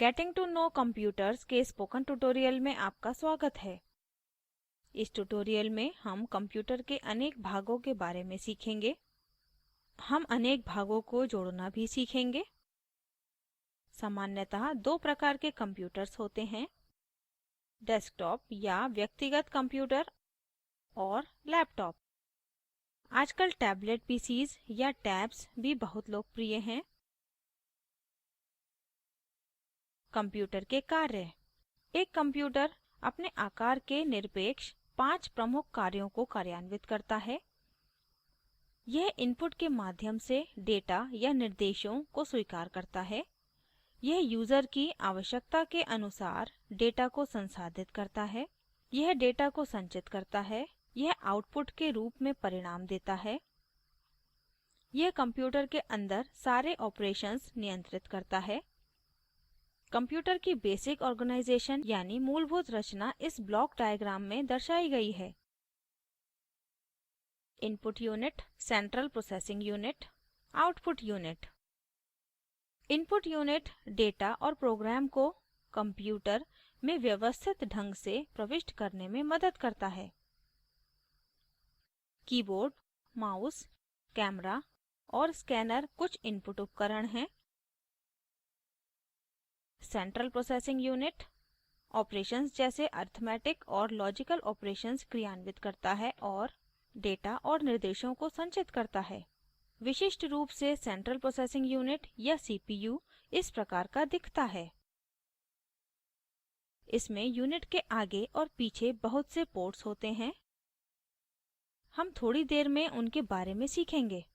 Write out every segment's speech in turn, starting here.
Getting to know computers के spoken tutorial में आपका स्वागत है। इस ट्यूटोरियल में हम कंप्यूटर के अनेक भागों के बारे में सीखेंगे। हम अनेक भागों को जोड़ना भी सीखेंगे। सामान्यतः दो प्रकार के कंप्यूटर्स होते हैं, डेस्कटॉप या व्यक्तिगत कंप्यूटर और लैपटॉप। आजकल टैबलेट पीसीज या टैब्स भी बहुत लोकप्रिय हैं। कंप्यूटर के कार्य। एक कंप्यूटर अपने आकार के निरपेक्ष 5 प्रमुख कार्यों को कार्यान्वित करता है। यह इनपुट के माध्यम से डेटा या निर्देशों को स्वीकार करता है। यह यूज़र की आवश्यकता के अनुसार डेटा को संसाधित करता है। यह डेटा को संचित करता है। यह आउटपुट के रूप में परिणाम देता है। यह कंप्यूटर के अंदर सारे ऑपरेशंस नियंत्रित करता है। कंप्यूटर की बेसिक ऑर्गेनाइजेशन यानी मूलभूत रचना इस ब्लॉक डायग्राम में दर्शाई गई है। Input unit, central processing unit, output unit. Input unit data और प्रोग्राम को कंप्यूटर में व्यवस्थित ढंग से प्रविष्ट करने में मदद करता है। कीबोर्ड, माउस, कैमरा और स्कैनर कुछ इनपुट उपकरण हैं। सेंट्रल प्रोसेसिंग यूनिट ऑपरेशंस जैसे अरिथमेटिक और लॉजिकल ऑपरेशंस क्रियान्वित करता है और डेटा और निर्देशों को संचित करता है। विशिष्ट रूप से सेंट्रल प्रोसेसिंग यूनिट या सीपीयू इस प्रकार का दिखता है। इसमें यूनिट के आगे और पीछे बहुत से पोर्ट्स होते हैं। हम थोड़ी देर में उनके बारे में सीखेंगे।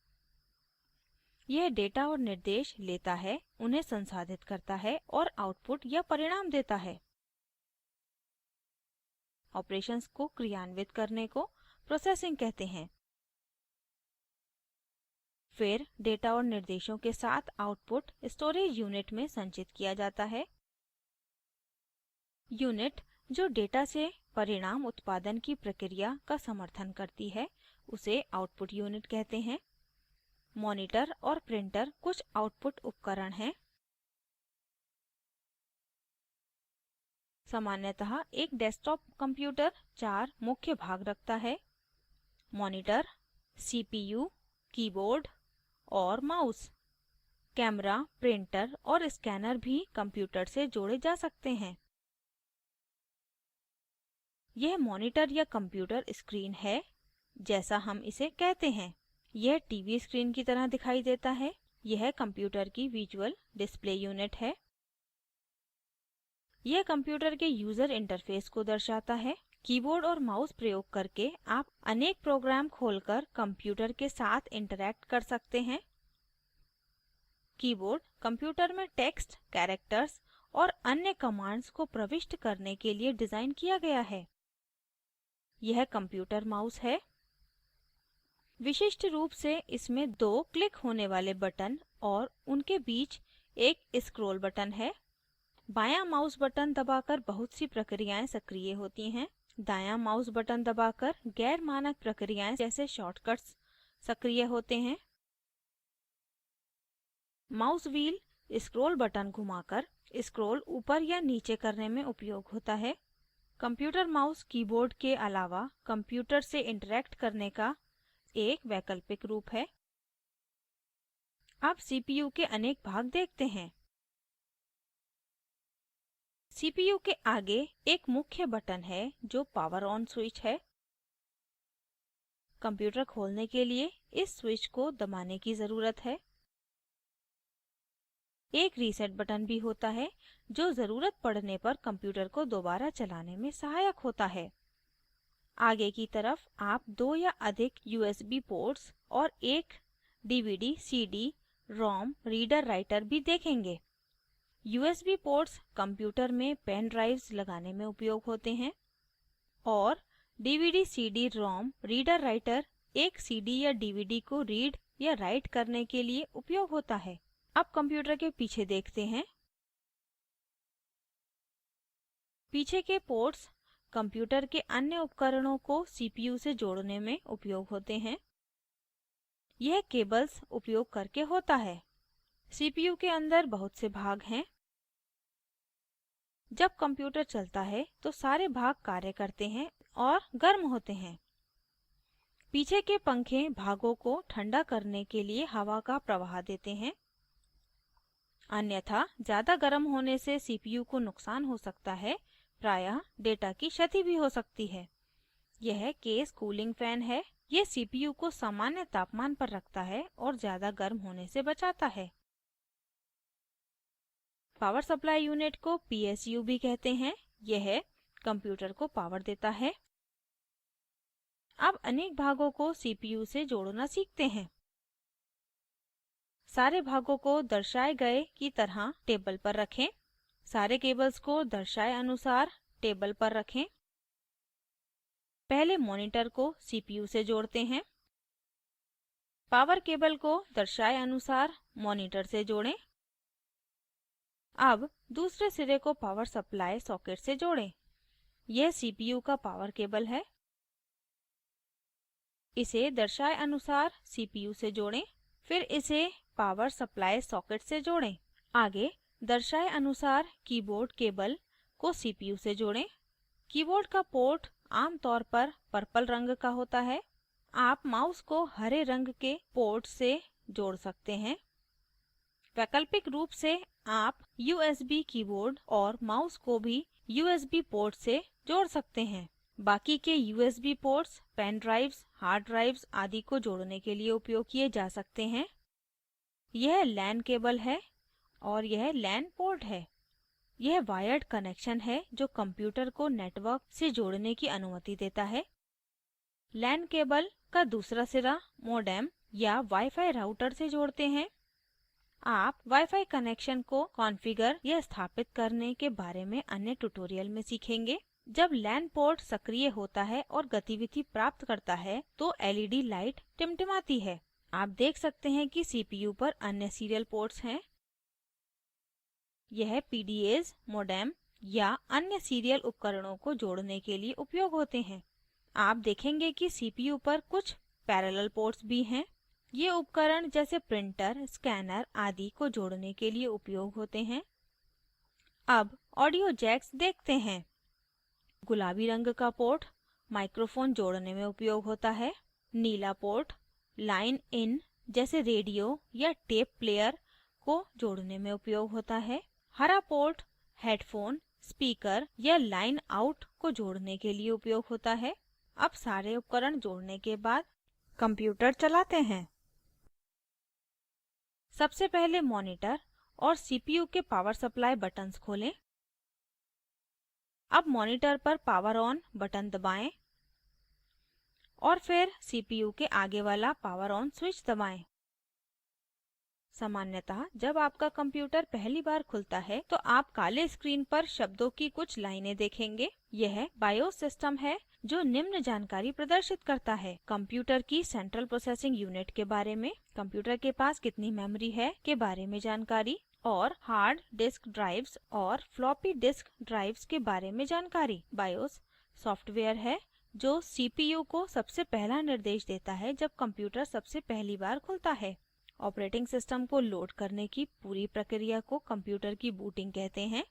यह डेटा और निर्देश लेता है, उन्हें संसाधित करता है और आउटपुट या परिणाम देता है। ऑपरेशंस को क्रियान्वित करने को प्रोसेसिंग कहते हैं। फिर डेटा और निर्देशों के साथ आउटपुट स्टोरेज यूनिट में संचित किया जाता है। यूनिट जो डेटा से परिणाम उत्पादन की प्रक्रिया का समर्थन करती है उसे आउटपुट यूनिट कहते हैं। मॉनिटर और प्रिंटर कुछ आउटपुट उपकरण हैं। सामान्यतः एक डेस्कटॉप कंप्यूटर 4 मुख्य भाग रखता है: मॉनिटर, सीपीयू, कीबोर्ड और माउस। कैमरा, प्रिंटर और स्कैनर भी कंप्यूटर से जोड़े जा सकते हैं। यह मॉनिटर या कंप्यूटर स्क्रीन है, जैसा हम इसे कहते हैं। यह टीवी स्क्रीन की तरह दिखाई देता है। यह कंप्यूटर की विजुअल डिस्प्ले यूनिट है। यह कंप्यूटर के यूज़र इंटरफेस को दर्शाता है। कीबोर्ड और माउस प्रयोग करके आप अनेक प्रोग्राम खोलकर कंप्यूटर के साथ इंटरैक्ट कर सकते हैं। कीबोर्ड कंप्यूटर में टेक्स्ट, कैरेक्टर्स और अन्य कमांड्स को प्रविष्ट करने के लिए डिज़ाइन किया गया है। यह कंप्यूटर माउस है। विशिष्ट रूप से इसमें 2 क्लिक होने वाले बटन और उनके बीच एक स्क्रॉल बटन है। बायां माउस बटन दबाकर बहुत सी प्रक्रियाएं सक्रिय होती हैं। दायां माउस बटन दबाकर गैर मानक प्रक्रियाएं जैसे शॉर्टकट्स सक्रिय होते हैं। माउस व्हील स्क्रॉल बटन घुमाकर स्क्रॉल ऊपर या नीचे करने में उपयोग होता है। कंप्यूटर माउस कीबोर्ड के अलावा कंप्यूटर से इंटरैक्ट करने का एक वैकल्पिक रूप है। अब सीपीयू के अनेक भाग देखते हैं। सीपीयू के आगे एक मुख्य बटन है जो पावर ऑन स्विच है। कंप्यूटर खोलने के लिए इस स्विच को दबाने की ज़रूरत है। एक रीसेट बटन भी होता है जो ज़रूरत पड़ने पर कंप्यूटर को दोबारा चलाने में सहायक होता है। आगे की तरफ आप 2 या अधिक यूएसबी पोर्ट्स और एक DVD, CD, ROM reader writer भी देखेंगे। यूएसबी पोर्ट्स कंप्यूटर में पेन ड्राइव्स लगाने में उपयोग होते हैं और DVD, CD, ROM reader writer एक सीडी या डीवीडी को रीड या राइट करने के लिए उपयोग होता है। अब कंप्यूटर के पीछे देखते हैं। पीछे के पोर्ट्स कंप्यूटर के अन्य उपकरणों को सीपीयू से जोड़ने में उपयोग होते हैं। यह केबल्स उपयोग करके होता है। सीपीयू के अंदर बहुत से भाग हैं। जब कंप्यूटर चलता है तो सारे भाग कार्य करते हैं और गर्म होते हैं। पीछे के पंखे भागों को ठंडा करने के लिए हवा का प्रवाह देते हैं, अन्यथा ज़्यादा गर्म होने से सीपीयू को नुकसान हो सकता है, प्रायः डेटा की क्षति भी हो सकती है। यह केस कूलिंग फैन है। ये सीपीयू को सामान्य तापमान पर रखता है और ज़्यादा गर्म होने से बचाता है। पावर सप्लाई यूनिट को पीएसयू भी कहते हैं। यह कंप्यूटर को पावर देता है। अब अनेक भागों को सीपीयू से जोड़ना सीखते हैं। सारे भागों को दर्शाए गए की तरह टेबल पर रखें। सारे केबल्स को दर्शाए अनुसार टेबल पर रखें। पहले मॉनिटर को सीपीयू से जोड़ते हैं। पावर केबल को दर्शाए अनुसार मॉनिटर से जोड़ें। अब दूसरे सिरे को पावर सप्लाई सॉकेट से जोड़ें। यह सीपीयू का पावर केबल है। इसे दर्शाए अनुसार सीपीयू से जोड़ें, फिर इसे पावर सप्लाई सॉकेट से जोड़ें। आगे दर्शाए अनुसार कीबोर्ड केबल को सीपीयू से जोड़ें। कीबोर्ड का पोर्ट आमतौर पर पर्पल रंग का होता है। आप माउस को हरे रंग के पोर्ट से जोड़ सकते हैं। वैकल्पिक रूप से आप यूएसबी कीबोर्ड और माउस को भी यूएसबी पोर्ट से जोड़ सकते हैं। बाकी के USB ports pen drives, hard drives आदि को जोड़ने के लिए उपयोग किए जा सकते हैं। यह लैन केबल है और यह लैन पोर्ट है। यह वायर्ड कनेक्शन है जो कंप्यूटर को नेटवर्क से जोड़ने की अनुमति देता है। लैन केबल का दूसरा सिरा मॉडेम या वाईफाई राउटर से जोड़ते हैं। आप वाईफाई कनेक्शन को कॉन्फ़िगर या स्थापित करने के बारे में अन्य ट्यूटोरियल में सीखेंगे। जब लैन पोर्ट सक्रिय होता है और गतिविधि प्राप्त करता है तो एलईडी लाइट टिमटिमाती है। आप देख सकते हैं कि सीपीयू पर अन्य सीरियल पोर्ट्स हैं। यह पीडीएज़, मॉडेम या अन्य सीरियल उपकरणों को जोड़ने के लिए उपयोग होते हैं। आप देखेंगे कि सीपीयू पर कुछ पैरेलल पोर्ट्स भी हैं। ये उपकरण जैसे प्रिंटर, स्कैनर आदि को जोड़ने के लिए उपयोग होते हैं। अब ऑडियो जैक्स देखते हैं। गुलाबी रंग का पोर्ट माइक्रोफोन जोड़ने में उपयोग होता है। नीला पोर्ट लाइन इन जैसे रेडियो या टेप प्लेयर को जोड़ने में उपयोग होता है। हरा पोर्ट हेडफोन, स्पीकर या लाइन आउट को जोड़ने के लिए उपयोग होता है। अब सारे उपकरण जोड़ने के बाद कंप्यूटर चलाते हैं। सबसे पहले मॉनिटर और सीपीयू के पावर सप्लाई बटन्स खोलें। अब मॉनिटर पर पावर ऑन बटन दबाएं और फिर सीपीयू के आगे वाला पावर ऑन स्विच दबाएं। सामान्यतः जब आपका कंप्यूटर पहली बार खुलता है तो आप काले स्क्रीन पर शब्दों की कुछ लाइनें देखेंगे। यह बायोस सिस्टम है जो निम्न जानकारी प्रदर्शित करता है: कंप्यूटर की सेंट्रल प्रोसेसिंग यूनिट के बारे में, कंप्यूटर के पास कितनी मेमोरी है के बारे में जानकारी, और हार्ड डिस्क ड्राइव्स और फ्लॉपी डिस्क ड्राइव्स के बारे में जानकारी। बायोस सॉफ्टवेयर है जो सीपीयू को सबसे पहला निर्देश देता है जब कंप्यूटर सबसे पहली बार खुलता है। ऑपरेटिंग सिस्टम को लोड करने की पूरी प्रक्रिया को कंप्यूटर की बूटिंग कहते हैं।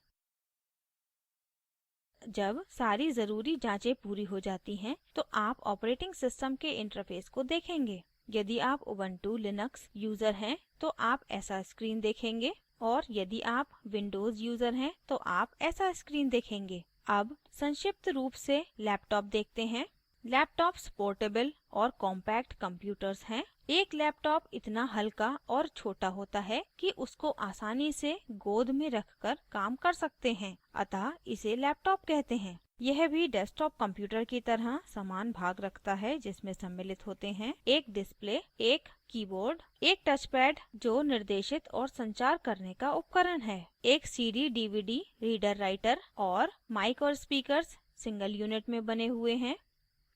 जब सारी ज़रूरी जांचें पूरी हो जाती हैं तो आप ऑपरेटिंग सिस्टम के इंटरफेस को देखेंगे। यदि आप उबंटू लिनक्स यूज़र हैं तो आप ऐसा स्क्रीन देखेंगे, और यदि आप विंडोज़ यूज़र हैं तो आप ऐसा स्क्रीन देखेंगे। अब संक्षिप्त रूप से लैपटॉप देखते हैं। लैपटॉप्स पोर्टेबल और कॉम्पैक्ट कंप्यूटर्स हैं। एक लैपटॉप इतना हल्का और छोटा होता है कि उसको आसानी से गोद में रखकर काम कर सकते हैं, अतः इसे लैपटॉप कहते हैं। यह भी डेस्कटॉप कंप्यूटर की तरह समान भाग रखता है जिसमें सम्मिलित होते हैं एक डिस्प्ले, एक कीबोर्ड, एक टचपैड जो निर्देशित और संचार करने का उपकरण है, एक सीडी डीवीडी रीडर राइटर, और माइक और स्पीकर्स सिंगल यूनिट में बने हुए हैं।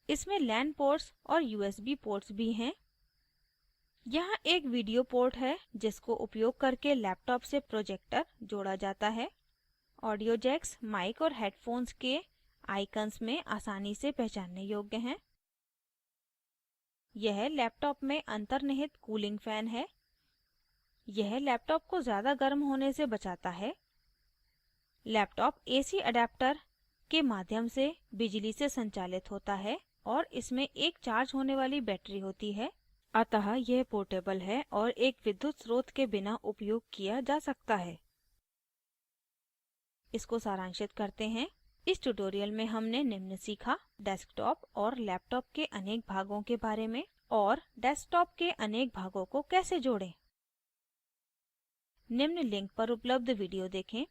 इसमें लैन पोर्ट्स और यूएसबी पोर्ट्स भी हैं। यहाँ एक वीडियो पोर्ट है जिसको उपयोग करके लैपटॉप से प्रोजेक्टर जोड़ा जाता है। ऑडियो जैक्स माइक और हेडफोन्स के आइकन्स में आसानी से पहचानने योग्य हैं। यह लैपटॉप में अंतर्निहित कूलिंग फैन है। यह लैपटॉप को ज़्यादा गर्म होने से बचाता है। लैपटॉप AC adapter के माध्यम से बिजली से संचालित होता है और इसमें एक चार्ज होने वाली बैटरी होती है, अतः यह पोर्टेबल है और एक विद्युत स्रोत के बिना उपयोग किया जा सकता है। इसको सारांशित करते हैं। इस ट्यूटोरियल में हमने निम्न सीखा: डेस्कटॉप और लैपटॉप के अनेक भागों के बारे में और डेस्कटॉप के अनेक भागों को कैसे जोड़ें। निम्न लिंक पर उपलब्ध वीडियो देखें।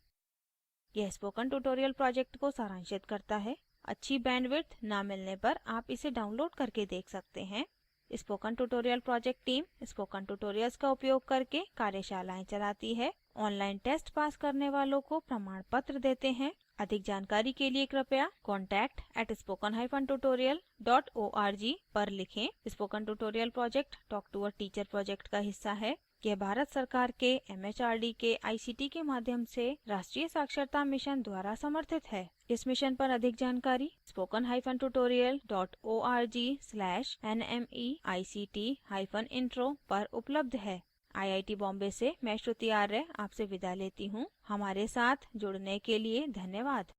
यह स्पोकन ट्यूटोरियल प्रोजेक्ट को सारांशित करता है। अच्छी बैंडविड्थ ना मिलने पर आप इसे डाउनलोड करके देख सकते हैं। Spoken tutorial project team spoken tutorials का उपयोग करके कार्यशालाएं चलाती है। ऑनलाइन टेस्ट पास करने वालों को प्रमाण पत्र देते हैं। अधिक जानकारी के लिए कृपया contact@spokentutorial.org पर लिखें। Spoken tutorial project talk to a teacher project का हिस्सा है। यह भारत सरकार के MHRD के ICT के माध्यम से राष्ट्रीय साक्षरता मिशन द्वारा समर्थित है। इस मिशन पर अधिक जानकारी spoken-tutorial.org/nmeict-intro पर उपलब्ध है। IIT बॉम्बे से मैं श्रुति आर्य आपसे विदा लेती हूँ। हमारे साथ जुड़ने के लिए धन्यवाद।